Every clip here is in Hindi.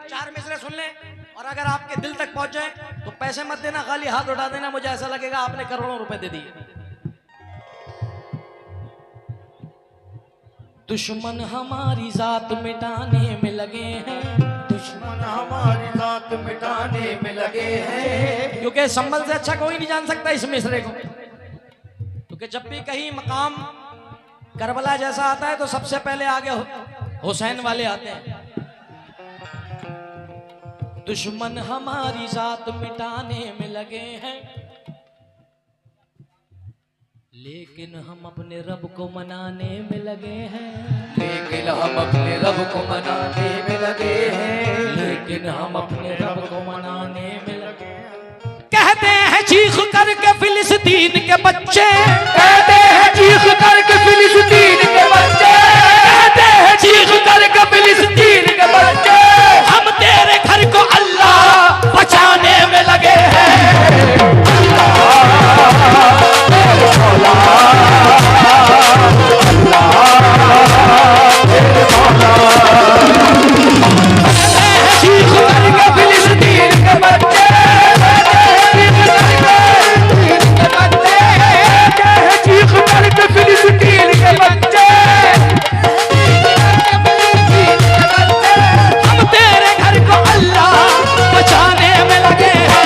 चार मिसरे सुन लें और अगर आपके दिल तक पहुंच जाए तो पैसे मत देना, खाली हाथ उठा देना, मुझे ऐसा लगेगा आपने करोड़ों रुपए दे दिए। दुश्मन हमारी जात मिटाने में लगे हैं, दुश्मन हमारी जात मिटाने में लगे हैं। क्योंकि संभल से अच्छा कोई नहीं जान सकता इस मिसरे को। क्योंकि जब भी कहीं मकाम करबला जैसा आता है तो सबसे पहले आगे हुसैन वाले आते हैं। दुश्मन हमारी जात मिटाने में लगे हैं, लेकिन हम अपने रब को मनाने में लगे हैं। लेकिन हम अपने रब को मनाने में लगे हैं। लेकिन हम अपने रब को मनाने में लगे हैं। कहते हैं चीख करके फिलिस्तीन के बच्चे, कहते हैं चीख करके फिलिस्तीन के बच्चे, कहते हैं चीख करके फिलिस्तीन के बच्चे, हम तेरे घर को अल्लाह बचाने में लगे हैं। चीख करके फिलिस्तीन के बच्चे, चीख करके फिलिस्तीन के बच्चे, हम तेरे घर को अल्लाह बचाने में लगे हैं।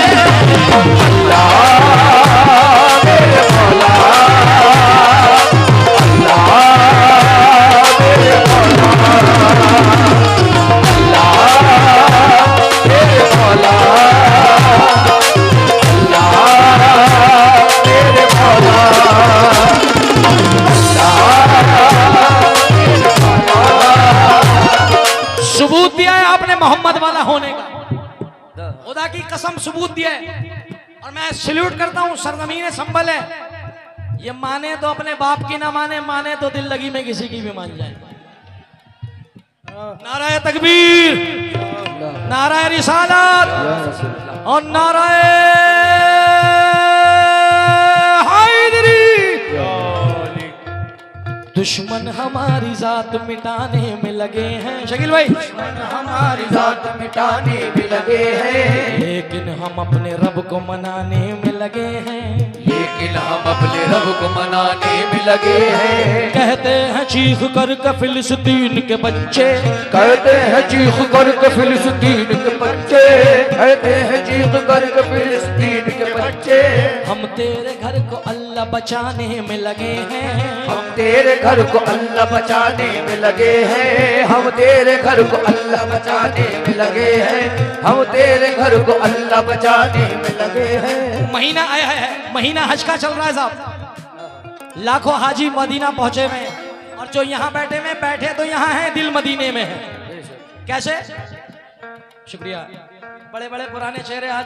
सबूत दिया है आपने मोहम्मद वाला होने का, खुदा की कसम सबूत दिया है। और मैं सल्यूट करता हूं, सरजमीन संभल है, ये माने तो अपने बाप की ना माने, माने तो दिल लगी में किसी की भी मान जाए। नाराए तकबीर, नाराए रिसालत और नाराए हैदरी। दुश्मन हमारी जात मिटाने में लगे हैं, शकील भाई, हमारी जात मिटाने में लगे हैं। लेकिन हम अपने रब को मनाने में लगे हैं। लेकिन हम अपने रब को मनाने में लगे हैं। कहते हैं चीख कर के फिलिस्तीन के बच्चे, कहते हैं चीख करके फिलिस्तीन के बच्चे, कहते हैं चीख करके फिलिस्तीन के बच्चे, हम तेरे घर को अल्लाह बचाने में लगे हैं। हम तेरे घर को अल्लाह बचाने में लगे हैं। हम तेरे घर को अल्लाह बचाने में लगे हैं। हम तेरे घर को अल्लाह बचाने में लगे हैं। महीना आया है, महीना हज का चल रहा है साहब, लाखों हाजी मदीना पहुंचे हुए हैं और जो यहाँ बैठे में बैठे तो यहाँ हैं, दिल मदीने में है। कैसे? शुक्रिया, बड़े बड़े पुराने चेहरे आज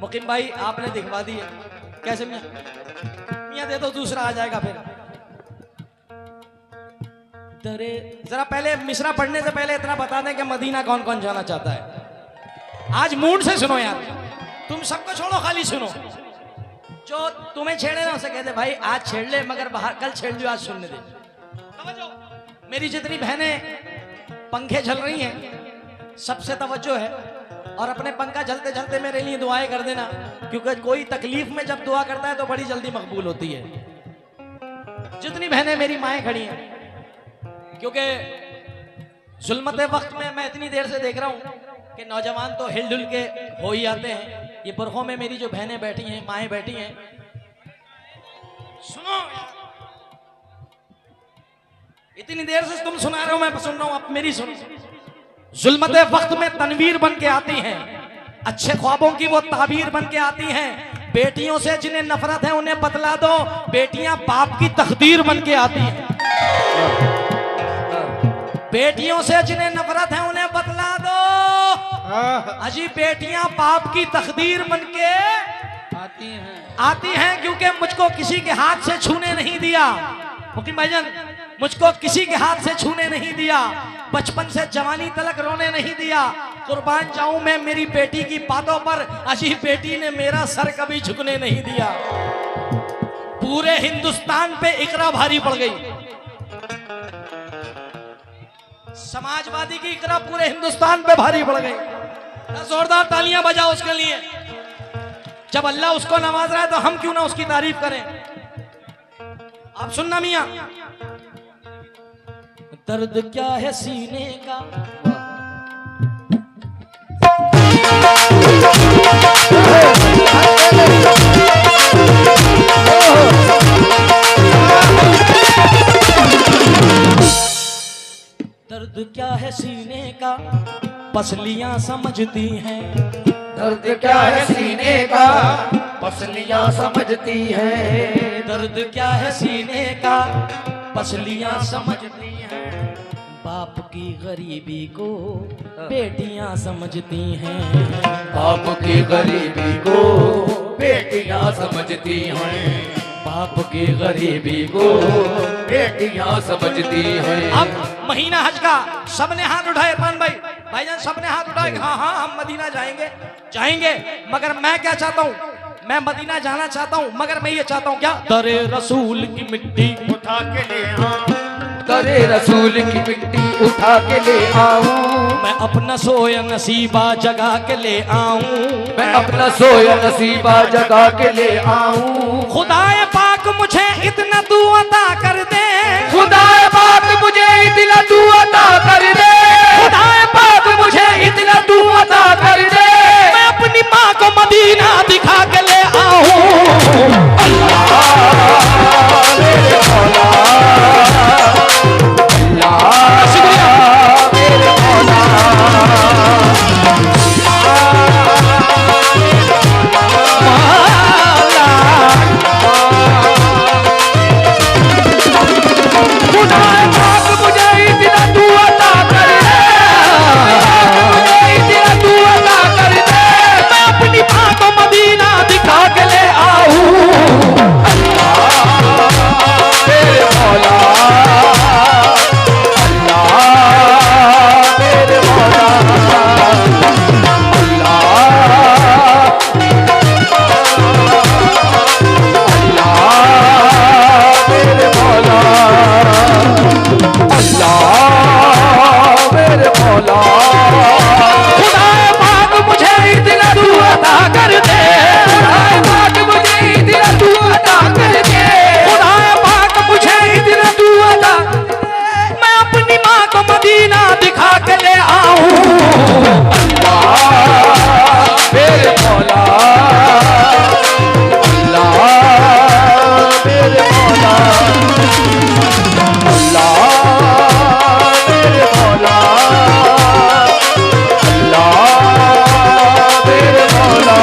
मुकीम भाई आपने दिखवा दिए। कैसे मियां दे दो, दूसरा आ जाएगा फिर। जरा पहले मिसरा पढ़ने से पहले इतना बता दें कि मदीना कौन कौन जाना चाहता है। आज मूड से सुनो यार, तुम सबको छोड़ो, खाली सुनो। जो तुम्हें छेड़े ना उसे कहते भाई आज छेड़ ले, मगर बाहर कल छेड़ लियो, आज सुनने दे। समझो, मेरी जितनी बहनें पंखे झल रही हैं सबसे तवज्जो है, और अपने पंखा झलते झलते मेरे लिए दुआएं कर देना, क्योंकि कोई तकलीफ में जब दुआ करता है तो बड़ी जल्दी मकबूल होती है। जितनी बहनें मेरी माएँ खड़ी हैं, क्योंकि जुल्मत वक्त में मैं इतनी देर से देख रहा हूं कि नौजवान तो हिलडुल के हो ही आते हैं। ये बुरखों में मेरी जो बहनें बैठी हैं, माएँ बैठी हैं, सुनो, इतनी देर से तुम सुना रहे हो, मैं सुन रहा हूं, अब मेरी सुनो। जुल्मत वक्त में तनवीर बन के आती हैं, अच्छे ख्वाबों की वो ताबीर बन के आती हैं। बेटियों से जिन्हें नफरत है उन्हें बतला दो, बेटियां बाप की तकदीर बन के आती हैं। बेटियों से जिन्हें नफरत है उन्हें बतला दो, अजी बेटियां बाप की तकदीर बन के आती हैं। क्योंकि मुझको किसी के हाथ से छूने नहीं दिया, मुकीम भाईजान, मुझको किसी के हाथ से छूने नहीं दिया, बचपन से जवानी तलक रोने नहीं दिया। कुर्बान जाऊं मैं मेरी बेटी की बातों पर, अजी बेटी ने मेरा सर कभी झुकने नहीं दिया। पूरे हिंदुस्तान पे इकरा भारी पड़ गई। समाजवादी की इकरा पूरे हिंदुस्तान पे भारी पड़ गई। जोरदार तालियां बजाओ उसके लिए। जब अल्लाह उसको नवाज रहा है तो हम क्यों ना उसकी तारीफ करें। आप सुनना मियां, दर्द क्या है सीने का, दर्द क्या है सीने का पसलियां समझती हैं। दर्द क्या है सीने का पसलियां समझती हैं। दर्द क्या है सीने का पसलियां समझती हैं। बाप की गरीबी को बेटियां समझती हैं। बाप की गरीबी को बेटियां समझती हैं। बाप की गरीबी को बेटियां समझती हैं। अब महीना हज का सबने हाथ उठाए, इरफान भाई भाईजान सबने हाथ उठाए। हाँ हाँ हम मदीना जाएंगे जाएंगे, मगर मैं क्या चाहता हूँ, मैं मदीना जाना चाहता हूँ, मगर मैं ये चाहता हूँ क्या, दरे रसूल की मिट्टी उठा के ले आऊं, दरे रसूल की मिट्टी उठा के ले आऊं। मैं अपना सोया नसीबा जगा के ले आऊं। मैं अपना सोया नसीबा जगा के ले आऊं। खुदाए पाक मुझे इतना तू अता कर दे। खुदाए पाक मुझे इतना तू अता कर दे। खुदाए पाक मुझे इतना तू अता कर दे। मैं अपनी माँ को मदीना दिखा के ले आऊं। अल्लाह मेरे मौला, अल्लाह शुक्रिया। मेरे मौला, खुदाए पाक मुझे इतना तू अता कर दे। मुझे इतना तू अता कर दे। मैं अपनी माँ को मदीना दिखा के ले आऊं। मेरे मौला, अल्लाह मेरे मौला, अल्लाह मेरे मौला, अल्लाह मेरे मौला। खुदाए पाक मुझे इतना तू अता कर दे। खुदाए पाक मुझे इतना तू अता कर दे। खुदाए पाक मुझे इतना तू अता, मैं अपनी माँ को मदीना दिखा के ले आऊं। मेरे मौला, अल्लाह मेरे मौला, अल्लाह मेरे मौला, अल्लाह मेरे मौला।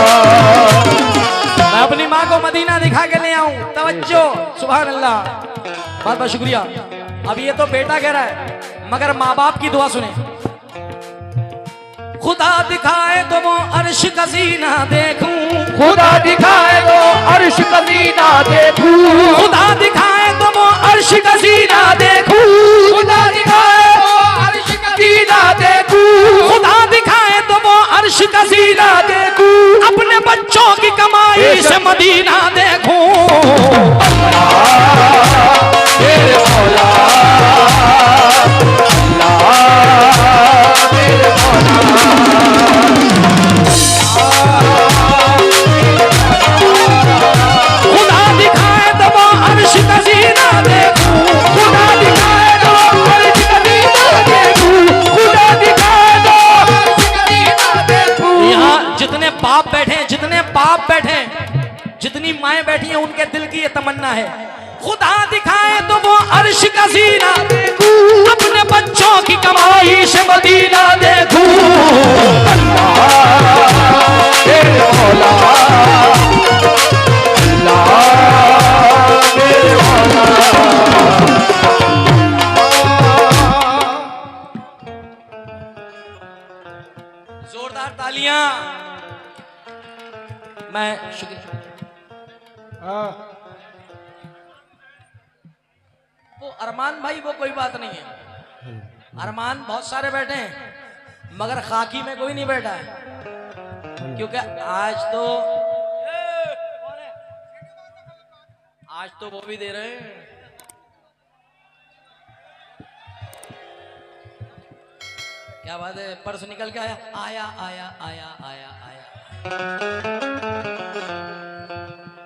मैं अपनी माँ को मदीना दिखा के ले आऊं। तवज्जो, सुभान अल्लाह, बहुत बहुत शुक्रिया। अब ये तो बेटा कह रहा है, मगर माँ बाप की दुआ सुने। खुदा दिखाए तो वो अर्श का सीना देखूं। खुदा दिखाए तो अर्श का सीना देखूं। खुदा दिखाए तो वो अर्श का सीना देखूं। खुदा दिखाए तो अर्श का सीना देखूं। खुदा दिखाए तो वो अर्श का सीना देखूं। अपने बच्चों की कमाई से मदीना देखूं। मेरे मौला, अल्लाह मेरे मौला, खुदा दिखाए तो वो अर्श का सीना देखूं। खुदा दिखाए तो अर्श का सीना देखूं। खुदा दिखाए तो अर्श का सीना देखूं। यहाँ जितने बाप बैठे हैं, जितने बाप बैठे हैं, जितनी माएं बैठी हैं, उनके दिल की ये तमन्ना है, खुदा दिखाए तो वो अर्श का सीना देखूं। अपने बच्चों की कमाई से मदीना देखूं। मेरे मौला, अल्लाह मेरे मौला। जोरदार तालियां। मैं शुक्रिया। वो अरमान भाई, वो कोई बात नहीं है। अरमान बहुत सारे बैठे हैं, मगर खाकी में कोई नहीं बैठा है, क्योंकि आज तो वो भी दे रहे हैं। क्या बात है, पर्स निकल के आया आया आया आया आया आया,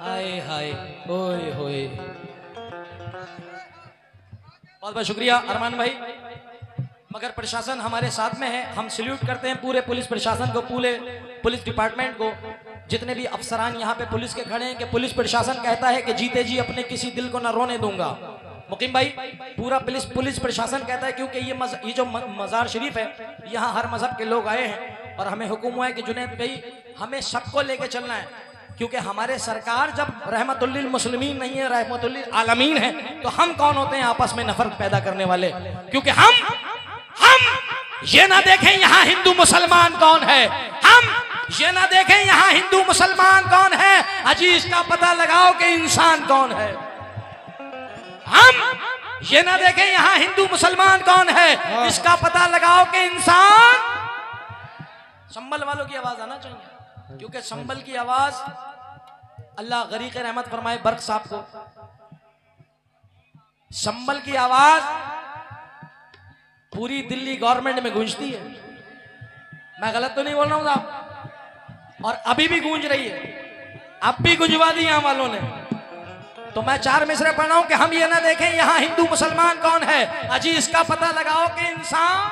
आए हाय ओए होए। बहुत बहुत शुक्रिया अरमान भाई। मगर प्रशासन हमारे साथ में है, हम सल्यूट करते हैं पूरे पुलिस प्रशासन को, पूरे पुलिस डिपार्टमेंट को, जितने भी अफसरान यहाँ पे पुलिस के खड़े हैं। कि पुलिस प्रशासन कहता है कि जीते जी अपने किसी दिल को ना रोने दूंगा। मुकीम भाई, पूरा पुलिस प्रशासन कहता है, क्योंकि ये जो मज़ार शरीफ है, यहाँ हर मजहब के लोग आए हैं और हमें हुक्म हुआ है कि जुनैद भाई हमें सबको लेके चलना है, क्योंकि हमारे सरकार जब रहमतुल लिल मुस्लिमीन नहीं है, रहमतुल लिल आलमीन है, तो हम कौन होते हैं आपस में नफरत पैदा करने वाले। क्योंकि हम ये ना देखें यहाँ हिंदू मुसलमान कौन है, हम ये ना देखें यहाँ हिंदू मुसलमान कौन है, अजी इसका पता लगाओ कि इंसान कौन है। हम ये ना देखें यहाँ हिंदू मुसलमान कौन है, इसका पता लगाओ कि इंसान। संभल वालों की आवाज आना चाहिए, क्योंकि संभल की आवाज अल्लाह गरीक रहमत फरमाए बर्क साहब को, संभल की आवाज पूरी दिल्ली गवर्नमेंट में गूंजती है। मैं गलत तो नहीं बोल रहा हूं साहब, और अभी भी गूंज रही है, अब भी गुंजवा दी यहां वालों ने। तो मैं 4 मिसरे पढ़ रहा हूं कि हम ये ना देखें यहाँ हिंदू मुसलमान कौन है, अजी इसका पता लगाओ कि इंसान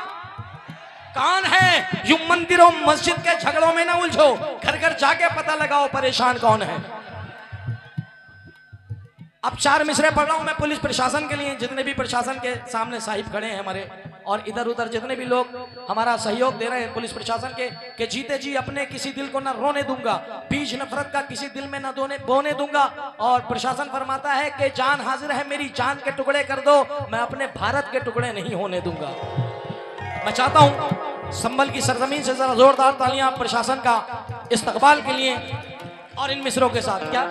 कौन है। यूं मंदिरों मस्जिद के झगड़ों में ना उलझो, घर घर जाके पता लगाओ परेशान कौन है। अब 4 मिसरे पढ़ रहा हूं मैं पुलिस प्रशासन के लिए, जितने भी प्रशासन के सामने साहिब खड़े हैं हमारे, और इधर उधर जितने भी लोग हमारा सहयोग दे रहे हैं पुलिस प्रशासन के, कि जीते जी अपने किसी दिल को ना रोने दूंगा, बीज नफरत का किसी दिल में ना बोने दूंगा। और प्रशासन फरमाता है कि जान हाजिर है मेरी, जान के टुकड़े कर दो, मैं अपने भारत के टुकड़े नहीं होने दूंगा। मैं चाहता हूं संभल की सरजमीन से जरा जोरदार तालियां प्रशासन का इस्तकबाल के लिए, और इन मिसरों के साथ। क्या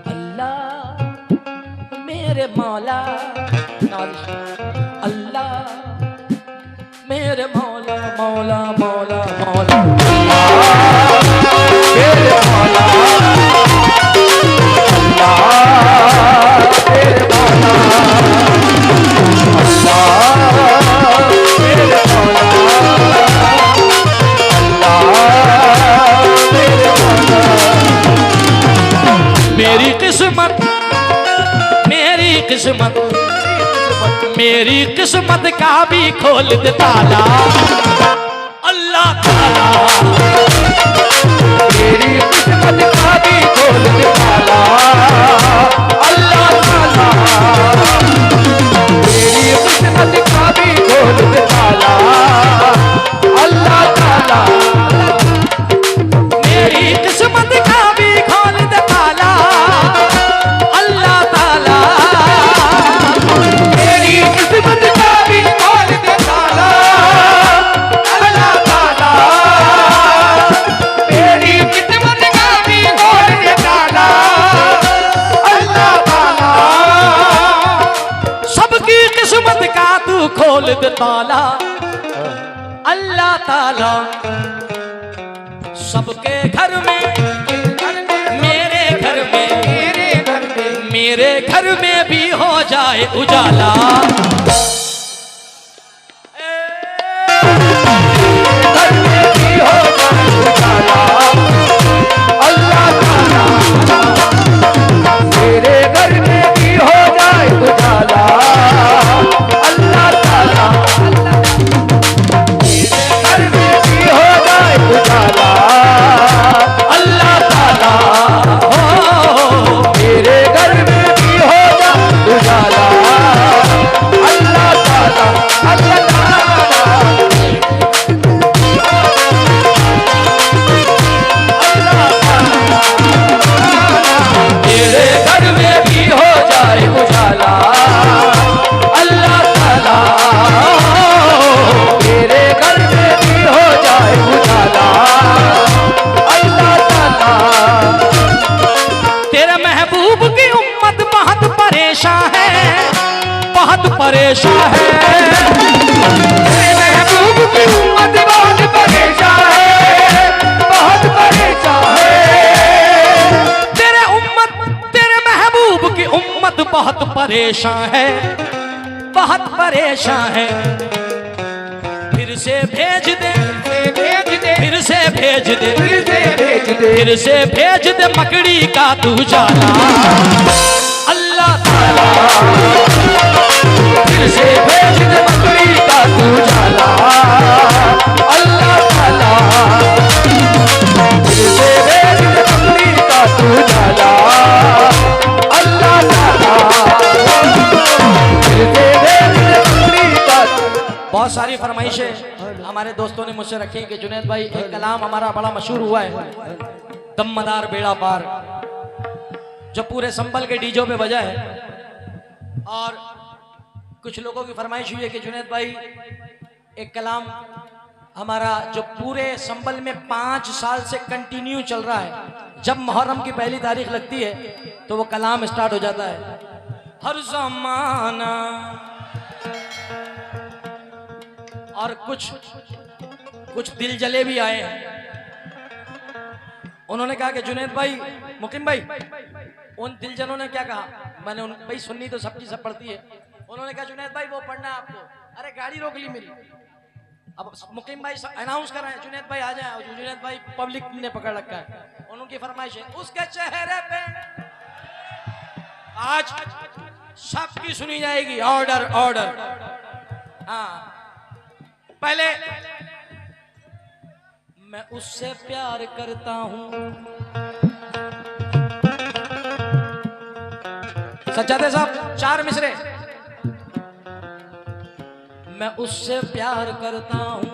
अल्लाह मेरे मौला, अल्लाह मेरे मौला मौला मौला मौला, मेरे मौला मेरे मौला, मेरे मौला, मेरे मौला। मेरी किस्मत मेरी किस्मत मेरी किस्मत का भी खोल दे ताला, अल्लाह ताला। मेरी किस्मत का भी खोल दे ताला, अल्लाह ताला। मेरी किस्मत का भी खोल दे ताला, अल्लाह ताला। मेरी किस्मत का भी खोल दे ताला, अल्लाह ताला। मेरी किस्मत का भी खोल दे ताला, अल्लाह ताला। मेरी किस्मत का भी खोल दे ताला, अल्लाह ताला। सबकी किस्मत का तू खोल दे ताला, अल्लाह ताला। सबके घर में, मेरे घर में, मेरे घर में भी हो जाए उजाला। घर में भी हो जाए उजाला, अल्लाह ताला। मेरे घर में भी हो जाए उजाला, अल्लाह ताला। मेरे घर में भी हो जाए उजाला, अल्लाह ताला। मेरे घर में भी हो जाए उजाला, अल्लाह ताला, अल्लाह ताला। मेरे घर में भी हो जाए उजाला, अल्लाह ताला। मेरे घर में भी हो जाए उजाला, अल्लाह ताला। तेरे महबूब की उम्मत बहुत परेशान है, बहुत परेशान है। मेरे महबूब की उम्मत बहुत परेशान है, बहुत परेशान है। तेरे महबूब की उम्मत बहुत परेशान है, बहुत परेशान है। फिर से भेज दे, फिर से भेज दे, फिर से भेज दे मकड़ी का तू जाला। अल्लाह ताला फिर से भेज दे मकड़ी का तू जाला। अल्लाह ताला फिर से भेज दे मकड़ी का तू जाला। अल्लाह ताला फिर से भेज दे मकड़ी का। बहुत सारी फरमाइशें हमारे दोस्तों ने मुझसे रखी कि जुनैद भाई एक कलाम हमारा बड़ा मशहूर हुआ है, दमदार बेड़ा पार, जो पूरे संभल के डीजो पे बजा है। और कुछ लोगों की फरमाइश हुई है कि जुनैद भाई एक कलाम हमारा जो पूरे संभल में 5 साल से कंटिन्यू चल रहा है, जब मुहर्रम की पहली तारीख लगती है तो वो कलाम स्टार्ट हो जाता है। हर ज़माना और कुछ दिल जले भी आए हैं। उन्होंने कहा कि जुनैद भाई, मुकीम भाई, उन दिलजनों ने क्या कहा? मैंने उन भाई सुन्नी तो सबकी सब पढ़ती है। उन्होंने कहा जुनैद भाई वो पढ़ना है आपको। अरे गाड़ी रोक ली मेरी। अब मुकीम भाई अनाउंस कर रहे हैं जुनैद भाई आ जाए। जुनैद भाई पब्लिक ने पकड़ रखा है। उनकी फरमाइश है उसके चेहरे पे आज सबकी सुनी जाएगी। Order order. हाँ, पहले मैं उससे प्यार करता हूं। सज्जादे साहब 4 मिसरे। मैं उससे प्यार करता हूं,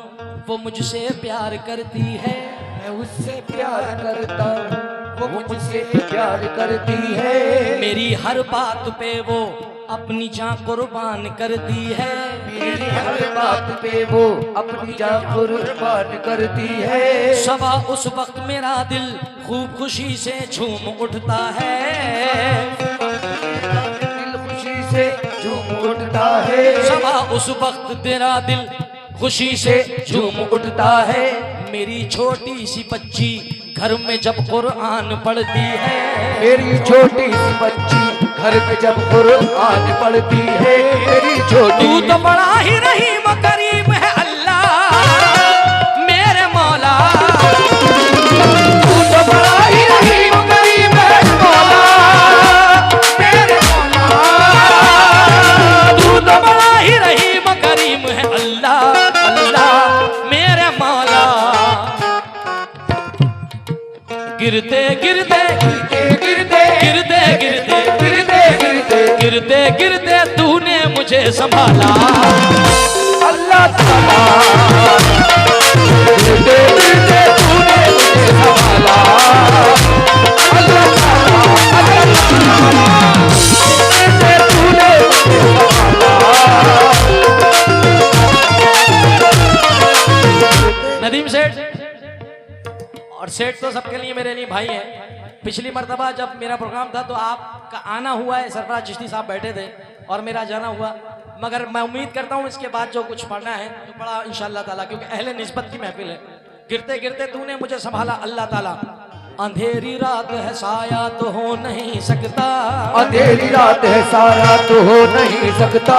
वो मुझसे प्यार करती है। मैं उससे प्यार करता हूँ, वो मुझसे प्यार करती है। मेरी हर बात पे वो अपनी जान कुर्बान करती है। मेरी हर बात पे वो अपनी जान कुर्बान करती है। सवा उस वक्त मेरा दिल खूब खुशी से झूम उठता है। दिल खुशी से झूम उठता है। सवा उस वक्त तेरा दिल खुशी से झूम उठता है। मेरी छोटी सी बच्ची घर में जब कुरान पढ़ती है। मेरी छोटी सी बच्ची घर में जब कुरान पढ़ती है। मेरी छोटी। तू तो बड़ा ही रहीम करीम है अल्लाह मेरे मौला। तू तो बड़ा ही रहीम करीम है मौला मेरे मौला। तू तो बड़ा ही रहीम करीम है अल्लाह अल्लाह मेरे मौला। गिरते गिरते गिरते गिरते गिरते गिरते गिरते गिरते गिरते तूने मुझे संभाला। अल्लाह ताला गिरते गिरते तूने मुझे संभाला। अल्लाह ताला गिरते तूने मुझे संभाला। नदीम सेठ और सेठ तो सबके लिए मेरे लिए भाई हैं। पिछली मर्तबा जब मेरा प्रोग्राम था तो आपका आना हुआ है, सरफराज चिश्ती साहब बैठे थे और मेरा जाना हुआ। मगर मैं उम्मीद करता हूँ इसके बाद जो कुछ पढ़ना है तो पढ़ा इंशाअल्लाह ताला, क्योंकि अहले निस्बत की महफिल है। गिरते गिरते तूने मुझे संभाला अल्लाह ताला। अंधेरी रात है साया तो हो नहीं सकता। अंधेरी रात है साया तो हो नहीं सकता।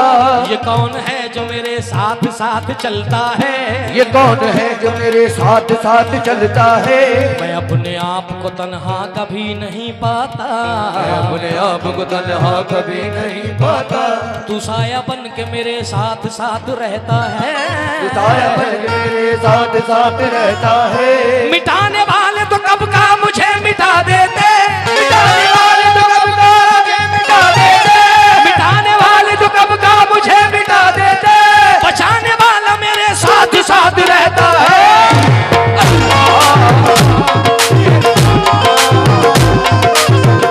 ये कौन है जो मेरे साथ साथ चलता है। ये कौन है जो मेरे साथ साथ चलता है। मैं अपने आप को तन्हा कभी नहीं पाता। मैं अपने आप को तन्हा कभी नहीं पाता। तू साया बन के मेरे साथ साथ रहता है। तू साया बन के मेरे साथ साथ रहता है। मिटाने वाले तो कब का मुझे मिटा देते। मिटाने वाले तो कब का मुझे मिटा देते। मिटाने वाले तो कब का मुझे मिटा देते। बचाने वाला मेरे साथ साथ रहता है।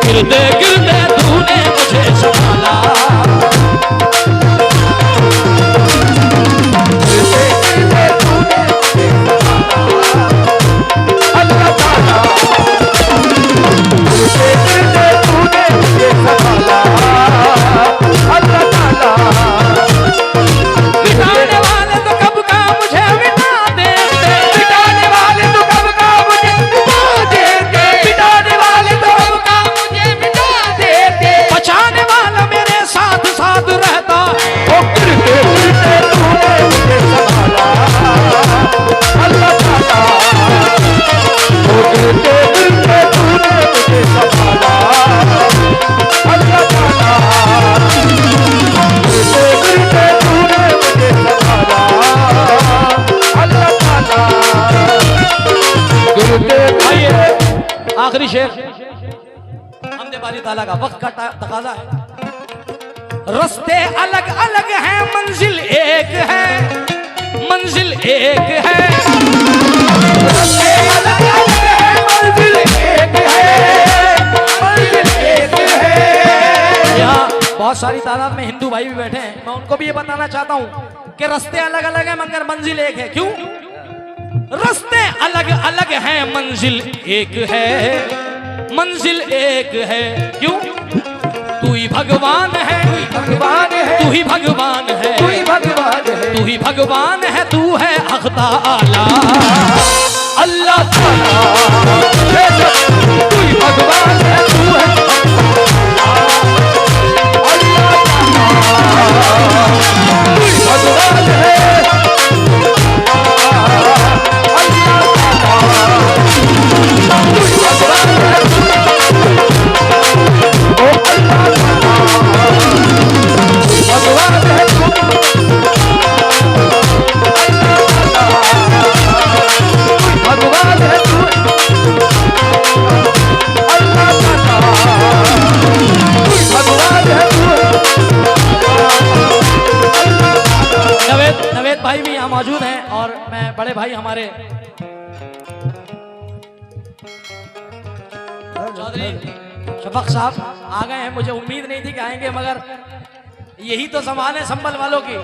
गिरते गिरते तूने मुझे संभाला। गिरते गिरते तूने मुझे संभाला। आखिरी शेर हमदे बारी ताला का वक्त का तकाजा है। रास्ते अलग अलग हैं, मंजिल एक है, मंजिल एक है। रास्ते अलग अलग हैं, मंजिल एक है, मंजिल एक है। यहाँ बहुत सारी तादाद में हिंदू भाई भी बैठे हैं, मैं उनको भी ये बताना चाहता हूँ कि रास्ते अलग अलग हैं मगर मंजिल एक है। क्यों? रास्ते अलग अलग हैं, मंजिल एक है, मंजिल एक है। क्यों? तू ही भगवान है, भगवान है, तू ही भगवान है, तू ही भगवान है, तू ही भगवान है, तू है हक ताला अल्लाह ताला। तू ही भगवान है, तू है अल्लाह ताला। तू ही भगवान है अल्लाह ताला। तू ही भगवान है ओ अल्लाह ताला। भगवान है तू भगवान है तू अल्लाह ताला। भगवान है तू। नवेद भाई भी यहाँ मौजूद हैं और मैं बड़े भाई हमारे चौधरी शफक साहब आ गए हैं। मुझे उम्मीद नहीं थी कि आएंगे, मगर यही तो समान है संभल वालों की।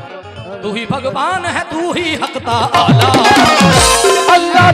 तू ही भगवान है, तू ही हक ताला अल्लाह